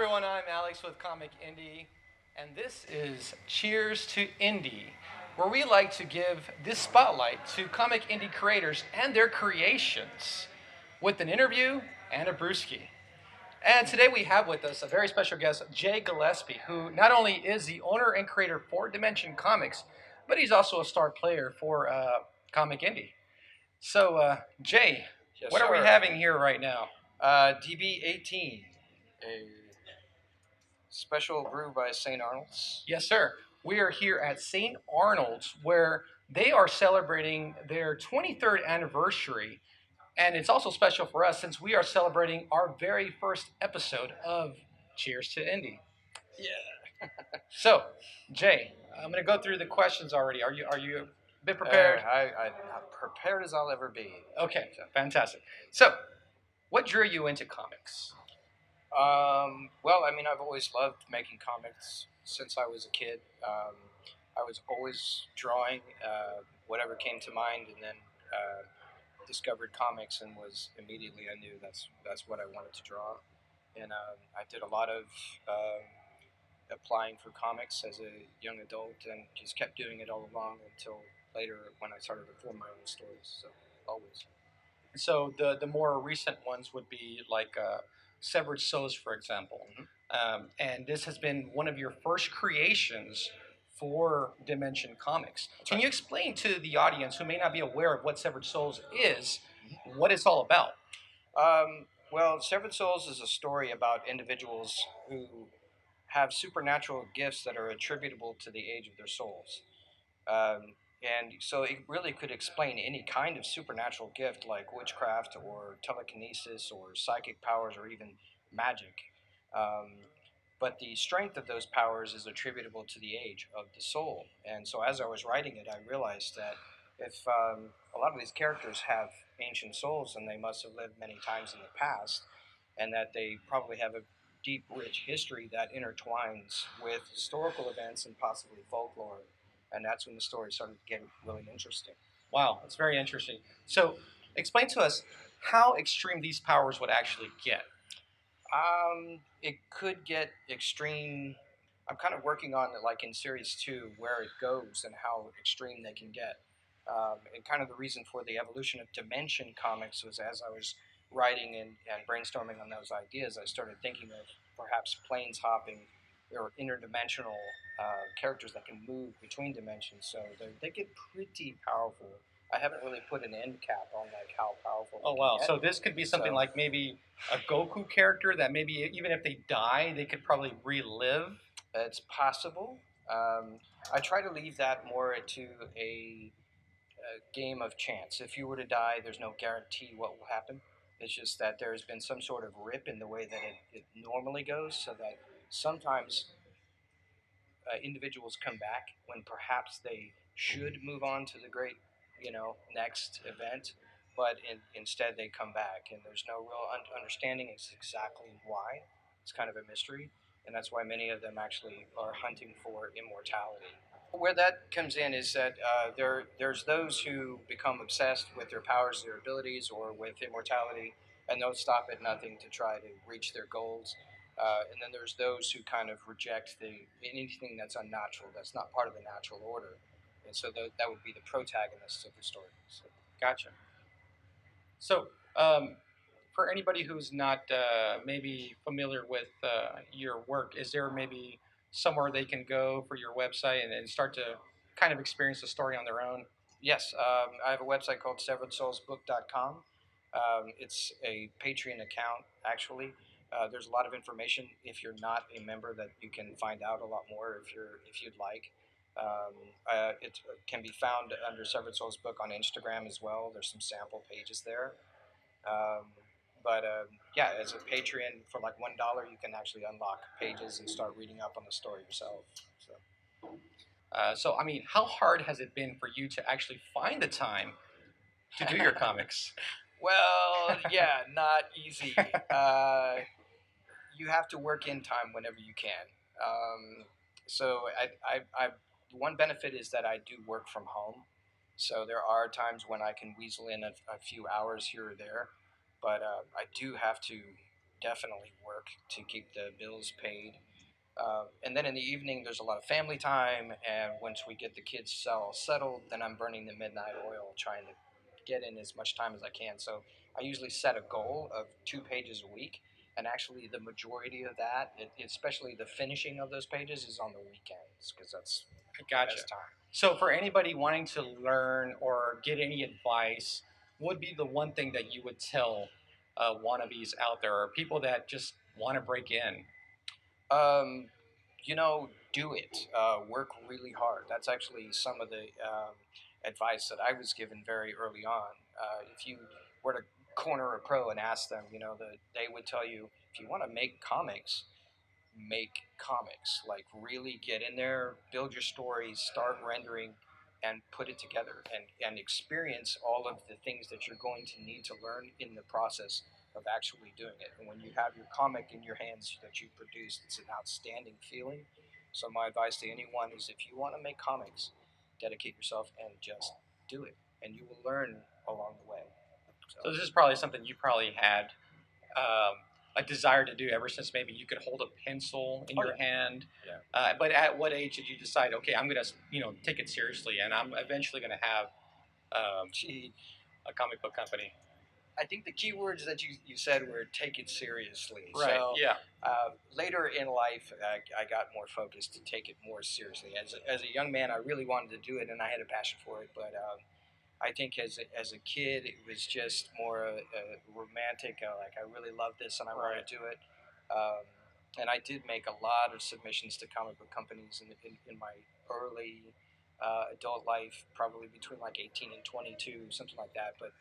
everyone, I'm Alex with Comic Indie, and this is Cheers to Indie, where we like to give this spotlight to comic indie creators and their creations with an interview and a brewski. And today we have with us a very special guest, Jay Gillespie, who not only is the owner and creator for Dimension Comics, but he's also a star player for Comic Indie. So, Jay, Yes, what are we sir. having here right now? DB18, a special brew by St. Arnold's. Yes, sir. We are here at St. Arnold's where they are celebrating their 23rd anniversary. And it's also special for us since we are celebrating our very first episode of Cheers to Indie. Yeah. So, Jay, I'm going to go through the questions already. Are you a bit Uh, prepared? I'm prepared as I'll ever be. Okay, fantastic. So, what drew you into comics? Well, I mean, I've always loved making comics since I was a kid. I was always drawing whatever came to mind, and then discovered comics and was immediately I knew that's what I wanted to draw. And I did a lot of applying for comics as a young adult and just kept doing it all along until later when I started to form my own stories. So always. So the more recent ones would be like Severed Souls, for example. And this has been one of your first creations for Dimension Comics. That's Can right. you explain to the audience who may not be aware of what Severed Souls is, what it's all about? Well, Severed Souls is a story about individuals who have supernatural gifts that are attributable to the age of their souls. And so it really could explain any kind of supernatural gift like witchcraft or telekinesis or psychic powers or even magic. Um, but the strength of those powers is attributable to the age of the soul. And so as I was writing it, I realized that if a lot of these characters have ancient souls and they must have lived many times in the past, and that they probably have a deep, rich history that intertwines with historical events and possibly folklore. And that's when the story started getting really interesting. Wow, that's very interesting. So explain to us how extreme these powers would actually get. It could get extreme. I'm kind of working on it, like in series two, where it goes and how extreme they can get. And kind of the reason for the evolution of Dimension Comics was as I was writing and brainstorming on those ideas, I started thinking of perhaps planes hopping or interdimensional characters that can move between dimensions. So they get pretty powerful. I haven't really put an end cap on like how powerful. Oh they wow! can get. So this could be something So- like maybe a Goku character that maybe even if they die, they could probably relive. It's possible. I try to leave that more to a game of chance. If you were to die, there's no guarantee what will happen. It's just that there's been some sort of rip in the way that it normally goes, so that sometimes individuals come back when perhaps they should move on to the great, next event, but instead they come back, and there's no real understanding as exactly why. It's kind of a mystery, and that's why many of them actually are hunting for immortality. Where that comes in is that there's those who become obsessed with their powers, their abilities, or with immortality, and they'll stop at nothing to try to reach their goals. And then there's those who kind of reject anything that's unnatural, that's not part of the natural order, and so that would be the protagonists of the story. So, Gotcha. So, for anybody who's not maybe familiar with your work, is there maybe somewhere they can go for your website and start to kind of experience the story on their own? yes, I have a website called severedsoulsbook.com. It's a Patreon account, actually. There's a lot of information if you're not a member that you can find out a lot more if you'd like. It can be found under Severed Souls Book on Instagram as well. There's some sample pages there. Um, but yeah, as a Patreon for like $1, you can actually unlock pages and start reading up on the story yourself. So. So, I mean, how hard has it been for you to actually find the time to do your comics? Well, yeah, not easy. You have to work in time whenever you can. So one benefit is that I do work from home. So there are times when I can weasel in a few hours here or there, but I do have to definitely work to keep the bills paid. And then in the evening, there's a lot of family time. And once we get the kids all settled, then I'm burning the midnight oil, trying to get in as much time as I can. So I usually set a goal of 2 pages a week. And actually, the majority of that, especially the finishing of those pages, is on the weekends because that's the Gotcha. best time. So, for anybody wanting to learn or get any advice, what would be the one thing that you would tell wannabes out there or people that just want to break in? Um, do it. Work really hard. That's actually some of the advice that I was given very early on. If you were to corner a pro and ask them, they would tell you if you want to make comics. Like really get in there, build your stories, start rendering, and put it together, and experience all of the things that you're going to need to learn in the process of actually doing it. And when you have your comic in your hands that you produced, it's an outstanding feeling. So my advice to anyone is if you want to make comics, dedicate yourself and just do it, and you will learn along the way. So, this is probably something you probably had a desire to do ever since maybe you could hold a pencil in your hand. Yeah. But at what age did you decide, okay, I'm going to, take it seriously and I'm eventually going to have Gee, a comic book company? I think the key words that you said were take it seriously. Right. So Yeah. later in life, I got more focused to take it more seriously. As a young man, I really wanted to do it, and I had a passion for it. But I think as a kid, it was just more romantic. Like I really love this, and I want to do it. Um, and I did make a lot of submissions to comic book companies in my early adult life, probably between like 18 and 22, something like that. But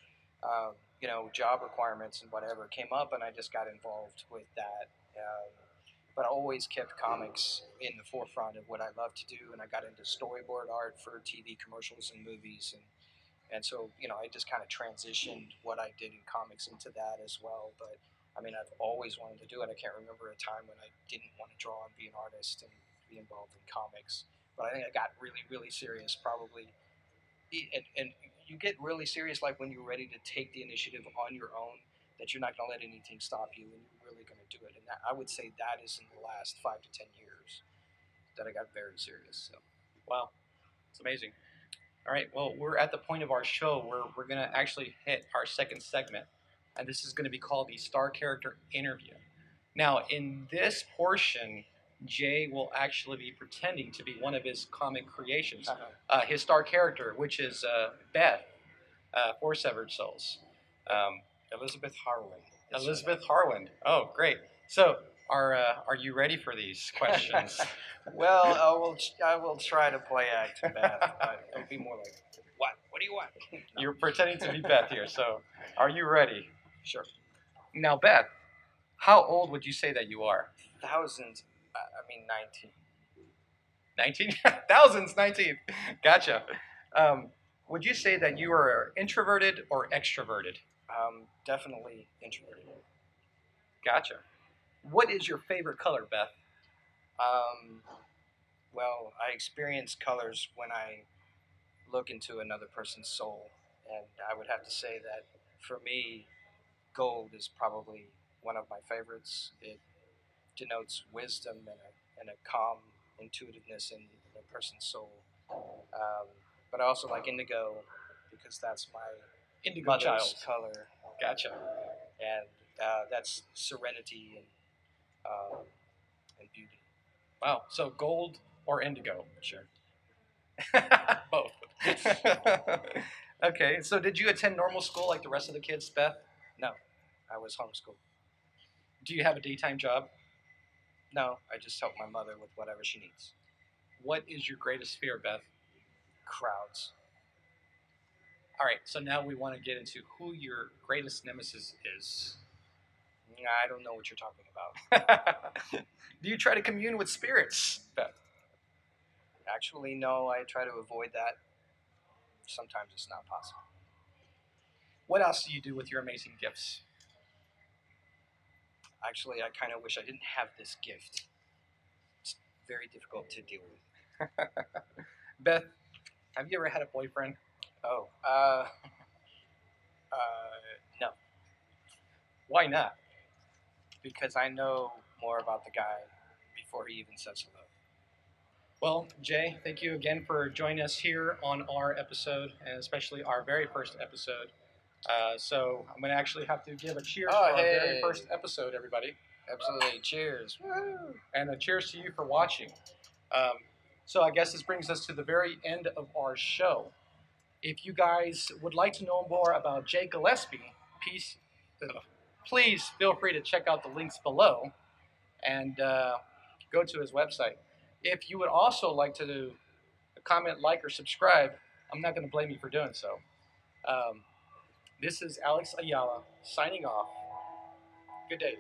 job requirements and whatever came up, and I just got involved with that. But I always kept comics in the forefront of what I love to do, and I got into storyboard art for TV commercials and movies, and so I just kind of transitioned what I did in comics into that as well. But I mean, I've always wanted to do it. I can't remember a time when I didn't want to draw and be an artist and be involved in comics. But I think I got really, really serious probably and you get really serious like when you're ready to take the initiative on your own, that you're not going to let anything stop you and you're really going to do it. And that, I would say that is in the last 5 to 10 years that I got very serious. So Wow. It's amazing. All right. Well, we're at the point of our show where we're going to actually hit our second segment. And this is going to be called the Star Character Interview. Now, in this portion, Jay will actually be pretending to be one of his comic creations, his star character, which is Beth, for Severed Souls. Elizabeth Harlan. Elizabeth Harlan. Oh, great. So, are you ready for these questions? Well, I will try to play act Beth, but it'll be more like, what? What do you want? No. You're pretending to be Beth here. So, are you ready? Sure. Now, Beth, how old would you say that you are? Thousands. I mean, 19. 19? Thousands, 19. Gotcha. Would you say that you are introverted or extroverted? Definitely introverted. Gotcha. What is your favorite color, Beth? Well, I experience colors when I look into another person's soul, and I would have to say that for me, gold is probably one of my favorites. It denotes wisdom and a calm intuitiveness in a person's soul. But I also like indigo because that's my Indigo mother's child. color. Gotcha. And that's serenity and beauty. Wow. So gold or indigo? Sure. Both. Okay. So did you attend normal school like the rest of the kids, Beth? No, I was homeschooled. Do you have a daytime job? No, I just help my mother with whatever she needs. What is your greatest fear, Beth? Crowds. All right. So now we want to get into who your greatest nemesis is. I don't know what you're talking about. Do you try to commune with spirits, Beth? Actually, no, I try to avoid that. Sometimes it's not possible. What else do you do with your amazing gifts? Actually, I kind of wish I didn't have this gift. It's very difficult to deal with. Beth, have you ever had a boyfriend? Oh, no. Why not? because I know more about the guy before he even says hello. Well, Jay, thank you again for joining us here on our episode, and especially our very first episode. So I'm going to actually have to give a cheers Oh, for our very hey. first episode, everybody. Absolutely. Cheers. Woo. And a cheers to you for watching. So I guess this brings us to the very end of our show. If you guys would like to know more about Jay Gillespie, please feel free to check out the links below and go to his website. If you would also like to comment, like, or subscribe, I'm not going to blame you for doing so. This is Alex Ayala signing off. Good day.